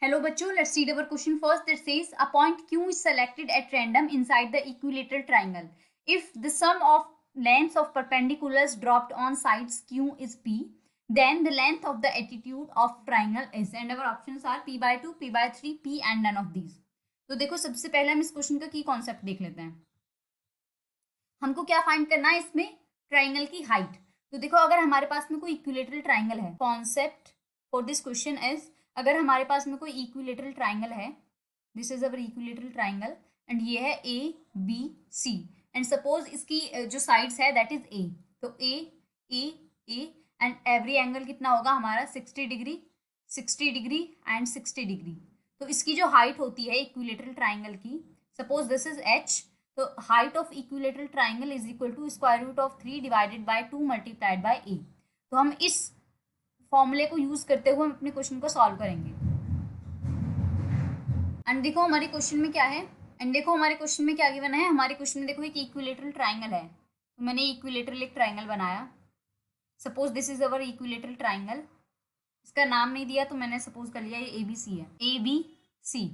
Hello बच्चों, let's read our question first. That says a point Q is selected at random inside the equilateral triangle. If the sum of lengths of perpendiculars dropped on sides Q is P, then the length of the attitude of triangle is, and our options are P by 2, P by 3, P and none of these. तो देखो सबसे पहले हम इस question का की concept देख लेते हैं. हमको क्या फाइंड करना है इसमें, ट्राइंगल की हाइट. तो देखो अगर हमारे पास में कोई इक्विलेटरल ट्राइंगल है, concept for this question is, अगर हमारे पास में कोई इक्विलेटरल ट्राइंगल है, this is our equilateral triangle and ये है A B C and suppose इसकी जो साइड्स है दैट इज ए. तो A A A and every angle कितना होगा हमारा 60 डिग्री 60 डिग्री एंड 60 डिग्री. तो इसकी जो हाइट होती है इक्विलेटरल ट्राइंगल की, सपोज दिस इज एच, तो height of equilateral triangle is equal to square root of 3 divided by 2 multiplied by a. तो हम इस फॉर्मूले को यूज करते हुए हम अपने क्वेश्चन को सॉल्व करेंगे. एंड देखो हमारे क्वेश्चन में क्या है, एंड देखो हमारे क्वेश्चन में क्या गिवन है. हमारे क्वेश्चन में देखो एक इक्विलेटरल ट्राइंगल है, तो मैंने इक्विलेटरल एक ट्राइंगल बनाया. Suppose this is our equilateral triangle. इसका नाम नहीं दिया तो मैंने सपोज कर लिया ये ए बी सी है, ए बी सी.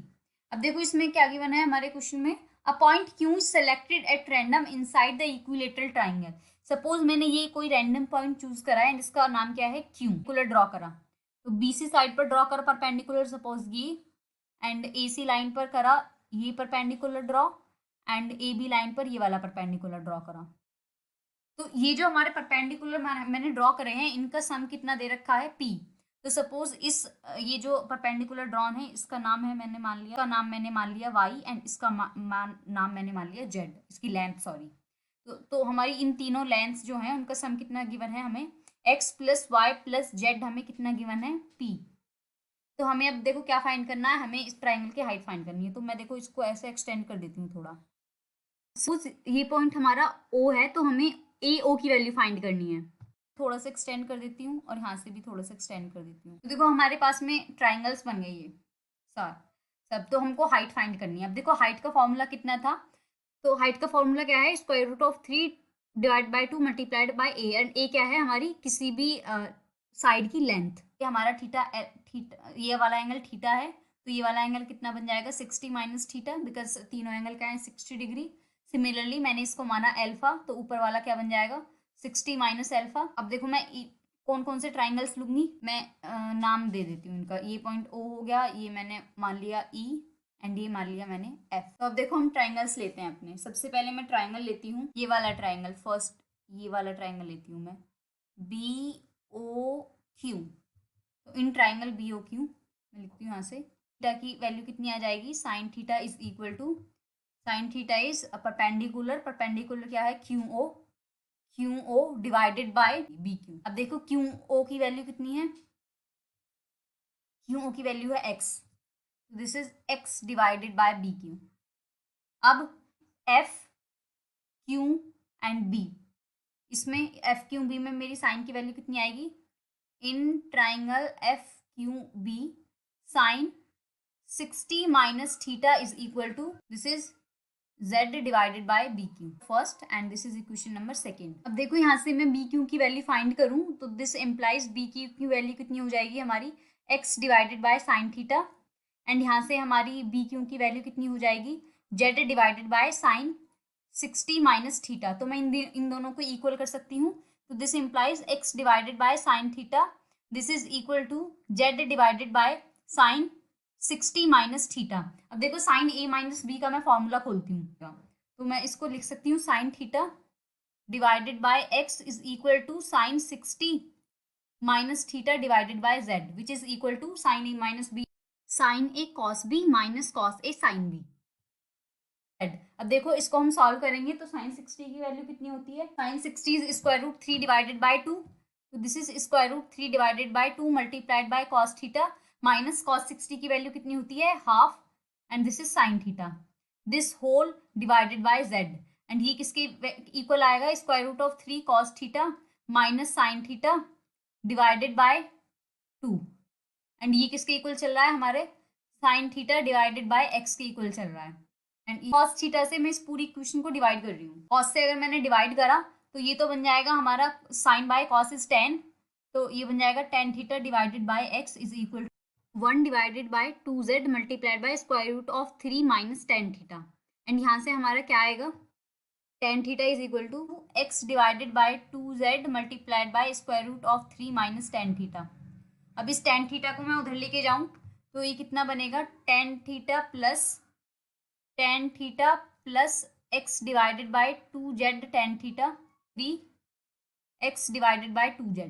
अब देखो इसमें क्या गिवन है हमारे क्वेश्चन में, a point Q selected at random inside the equilateral triangle. Suppose मैंने ये कोई रैंडम पॉइंट चूज करा है एंड इसका नाम क्या है क्यू. कुलर ड्रॉ करा, तो बीसी साइड पर ड्रॉ करा परपेंडिकुलर सपोज ये, एंड ए सी लाइन पर करा ये perpendicular draw, and A B line पर ये वाला परपेंडिकुलर ड्रॉ करा. तो ये जो हमारे परपेंडिकुलर मैंने ड्रॉ करे हैं इनका सम कितना दे रखा है पी. तो सपोज इस ये जो परपेंडिकुलर ड्रॉन है इसका नाम है मैंने मान लिया, इसका नाम मैंने मान लिया वाई एंड इसका नाम मैंने मान लिया जेड, इसकी लेंथ सॉरी. तो हमारी इन तीनों लेंथ्स जो हैं उनका सम कितना गिवन है हमें, x plus y plus z हमें कितना गिवन है पी. तो हमें अब देखो क्या फाइंड करना है, हमें इस ट्राइंगल की हाइट फाइंड करनी है. तो मैं देखो इसको ऐसे एक्सटेंड कर देती हूँ थोड़ा. ये पॉइंट हमारा ओ है तो हमें ए ओ की वैल्यू फाइंड करनी है. थोड़ा सा एक्सटेंड कर देती हूँ और यहाँ से भी थोड़ा सा एक्सटेंड कर देती हूँ. तो देखो हमारे पास में ट्राइंगल्स बन गए ये सब. तो हमको हाइट फाइंड करनी है. अब देखो हाइट का फॉर्मूला कितना था, तो हाइट का फॉर्मूला क्या है, square root of 3 divide by 2 multiplied by a. And a क्या है हमारी किसी भी साइड की लेंथ. ये हमारा थीटा ये वाला एंगल थीटा है, तो ये वाला एंगल कितना बन जाएगा 60 माइनस थीटा, बिकॉज तीनों एंगल क्या है 60 डिग्री. सिमिलरली मैंने इसको माना एल्फा, तो ऊपर वाला क्या बन जाएगा 60 माइनस एल्फा. अब देखो मैं कौन कौन से ट्राइंगल्स लूंगी, मैं नाम दे देती हूँ इनका. ये पॉइंट ओ हो गया, ये मैंने मान लिया ई एंड ये मान लिया मैंने एफ. तो अब देखो हम ट्राइंगल्स लेते हैं अपने. सबसे पहले मैं ट्राइंगल लेती हूँ ये वाला ट्राइंगल फर्स्ट, ये वाला ट्राइंगल लेती हूँ मैं बी ओ क्यू. तो in triangle B O Q मैं लिखती हूँ यहाँ से. थीटा की वैल्यू कितनी आ जाएगी, sine theta is equal to, sine theta is perpendicular, perpendicular क्या है Q O divided by B Q. अब देखो क्यू ओ की वैल्यू कितनी है, क्यू ओ की वैल्यू है x, this is x divided by B Q. अब एफ क्यू एंड बी, इसमें एफ क्यू बी में मेरी साइन की वैल्यू कितनी आएगी, in triangle F Q B sine 60 minus theta is equal to, this is z divided by B Q first and this is equation number second. अब देखो यहाँ से मैं बी क्यू की वैल्यू फाइंड करूँ तो दिस इम्प्लाइज बी क्यू की value कितनी हो जाएगी हमारी x divided by sine theta, and यहाँ से हमारी बी क्यू की वैल्यू कितनी हो जाएगी z divided by sine 60 minus theta. तो मैं इन दोनों को इक्वल कर सकती हूँ. तो this implies x divided by sine theta, this is equal to z divided by sine 60 minus theta. अब देखो साइन ए माइनस बी का मैं फॉर्मूला खोलती हूँ, तो मैं इसको लिख सकती हूँ sine theta divided by x is equal to sine 60 minus theta divided by z which is equal to sine A minus B sine A cos B minus cos A sine B. अब देखो इसको हम solve करेंगे तो sign 60 की value कितनी होती है, sine 60 is square root 3 divided by 2, तो this is square root 3 divided by 2 multiplied by cos theta minus cos 60 की वैल्यू कितनी होती है half, and this is sine theta, this whole divided by z. And ये किसके equal आएगा, square root of 3 cos theta minus sine theta divided by 2, and ये किसके equal चल रहा है हमारे sign theta divided by x के इक्वल चल रहा है. एंड कॉस थीटा से मैं इस पूरी इक्वेशन को डिवाइड कर रही हूँ. कॉस से अगर मैंने डिवाइड करा तो ये तो बन जाएगा हमारा साइन बाय कॉस इज 10, तो ये बन जाएगा tan theta divided by x is equal 1 divided by 2z multiplied by square root of 3 minus tan theta. And यहाँ से हमारा क्या आएगा, tan theta is equal to x divided by 2z multiplied by square root of 3 minus tan theta. अब इस tan theta को मैं उधर लेके जाऊँ तो ये कितना बनेगा, tan theta plus x divided by 2z tan theta 3x divided by 2z।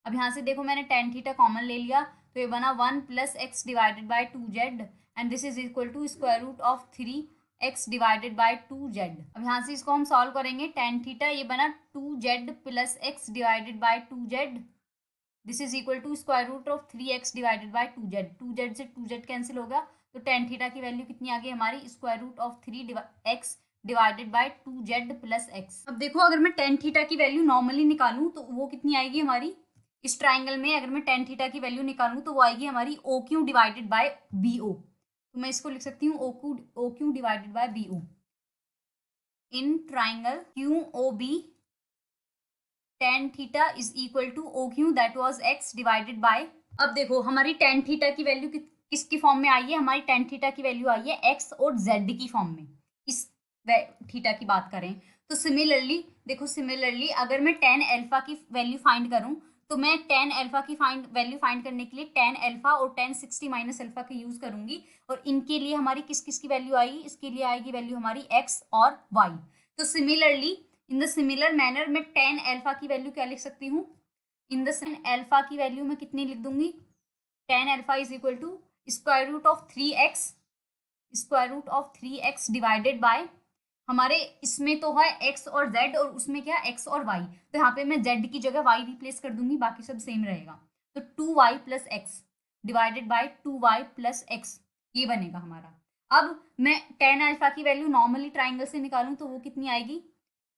अब यहाँ से देखो मैंने टेन थीटा कॉमन ले लिया तो ये बना 1 plus x divided by 2z and this is equal to square root of 3x divided by 2z। अब यहाँ से इसको हम सॉल्व करेंगे, टेन थीटा ये बना 2z plus x divided by 2z, this is equal to square root of 3x divided by 2z। 2z से 2z cancel होगा तो टेन थीटा की वैल्यू कितनी आ गई हमारी, square root of 3x divided by 2z plus x. अब देखो अगर मैं टेन थीटा की वैल्यू नॉर्मली निकालूं तो वो कितनी आएगी हमारी, इस ट्राइंगल में अगर मैं टेन थीटा की वैल्यू निकालूं तो वो आएगी हमारी O Q divided by B O. तो मैं इसको लिख सकती हूँ O Q divided by B O. In triangle Q O B tan theta is equal to O Q that was x divided by. अब देखो हमारी टेन थीटा की वैल्यू किसकी फॉर्म में आई है, हमारी टेन थीटा की वैल्यू आई है एक्स और जेड की फॉर्म में। इस थीटा की बात करें तो सिमिलरली देखो, सिमिलरली अगर मैं टेन अल्फा की वैल्यू फाइंड करूं तो मैं टेन अल्फा की वैल्यू फाइंड करने के लिए टेन अल्फा और टेन 60 माइनस अल्फा का यूज करूंगी। और इनके लिए हमारी किस किस की वैल्यू आएगी, इसके लिए आएगी वैल्यू हमारी एक्स और वाई। तो similarly in the similar manner मैं टेन अल्फा की वैल्यू क्या लिख सकती हूँ, इन द अल्फा की वैल्यू मैं कितनी लिख दूंगी, tan alpha is equal to square root of 3x divided by, हमारे इसमें तो है x और z और उसमें क्या x और y, तो यहाँ पे मैं z की जगह y रिप्लेस कर दूंगी, बाकी सब सेम रहेगा। तो 2y plus x divided by 2y plus x, ये बनेगा हमारा। अब मैं टेन अल्फा की वैल्यू नॉर्मली ट्राइंगल से निकालूं तो वो कितनी आएगी,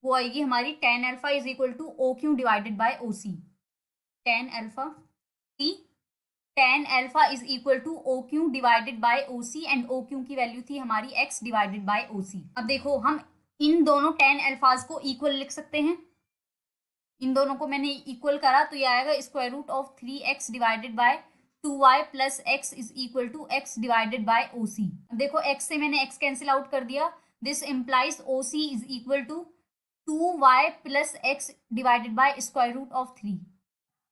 वो आएगी हमारी tan alpha is equal to O Q divided by O C. Tan alpha tan alpha is equal to O Q divided by O C and O Q की वैल्यू थी हमारी x divided by O C. अब देखो हम इन दोनों ten अल्फाज को equal लिख सकते हैं, इन दोनों को मैंने इक्वल करा तो ये आएगा square root of 3x divided by 2y plus x is equal to x divided by O C. देखो x से मैंने x कैंसिल आउट कर दिया, this implies O C is equal to 2y plus x divided by square root of 3।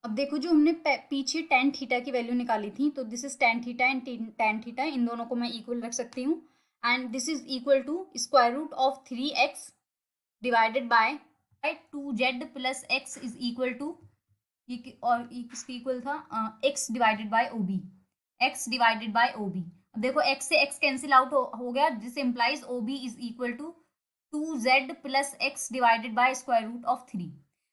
अब देखो जो हमने पीछे टेन थीटा की वैल्यू निकाली थी तो this is tan theta and tan theta, इन दोनों को मैं इक्वल रख सकती हूँ and this is equal to square root of 3x divided by 2z plus x is equal to, और ये किसके इक्वल था, x divided by O B, x divided by O B. अब देखो x से x कैंसिल आउट हो गया, this implies O B is equal to 2z plus x divided by square root of 3।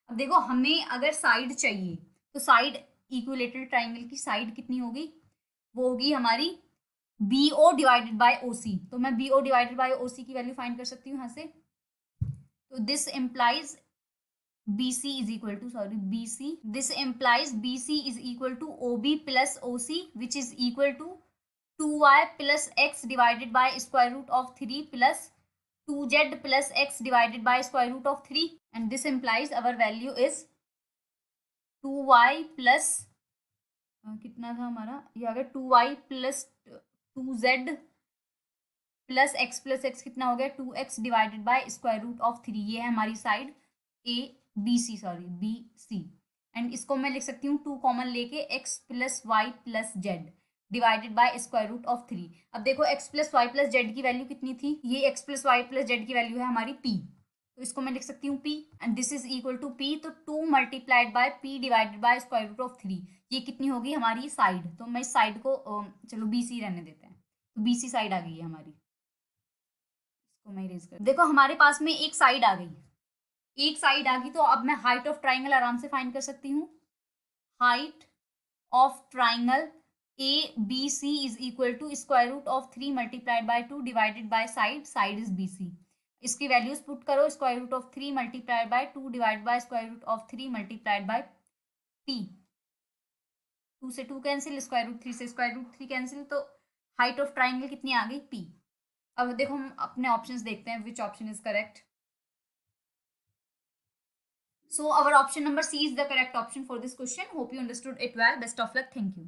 अब देखो हमें अगर साइड चाहिए तो साइड इक्विलेटरल ट्राइंगल की साइड कितनी होगी, वो होगी हमारी B O divided by O C. तो मैं B O divided by O C की वैल्यू फाइंड कर सकती हूँ यहाँ से। तो this implies BC is equal to BC. This implies BC is equal to OB plus OC, which is equal to 2y plus x divided by square root of 3 plus 2z plus x divided by square root of 3, and this implies our value is 2y plus कितना था हमारा, ये आ गया 2y plus 2z plus x कितना हो गया 2x divided by square root of 3। ये है हमारी साइड बी सी एंड इसको मैं लिख सकती हूँ 2 कॉमन लेके x plus y plus z divided by square root of 3। अब देखो x plus y plus z की वैल्यू कितनी थी, ये x plus y plus z की वैल्यू है हमारी p, तो इसको मैं लिख सकती हूँ p and this is equal to p, तो 2 multiplied by p divided by square root of 3, ये कितनी होगी हमारी साइड। तो मैं इस साइड को चलो BC रहने देते हैं, तो BC साइड आ गई है हमारी, इसको मैं इरेज कर, देखो हमारे पास में एक साइड आ गई, एक साइड आ गई, तो अब मैं हाइट ऑफ ट्राइंगल आराम से फाइंड कर सकती हूँ। Height of triangle A B C is equal to square root of 3 multiplied by 2 divided by side is BC। इसकी वैल्यूज पुट करो, square root of 3 multiplied by 2 divide by square root of 3 multiplied by p, 2 से 2 cancel, square root 3 से square root 3 cancel, तो height of triangle कितनी आ गई p। अब देखो हम अपने ऑप्शंस देखते हैं, which option is correct. So our option number C is the correct option for this question. Hope you understood it well. Best of luck. Thank you.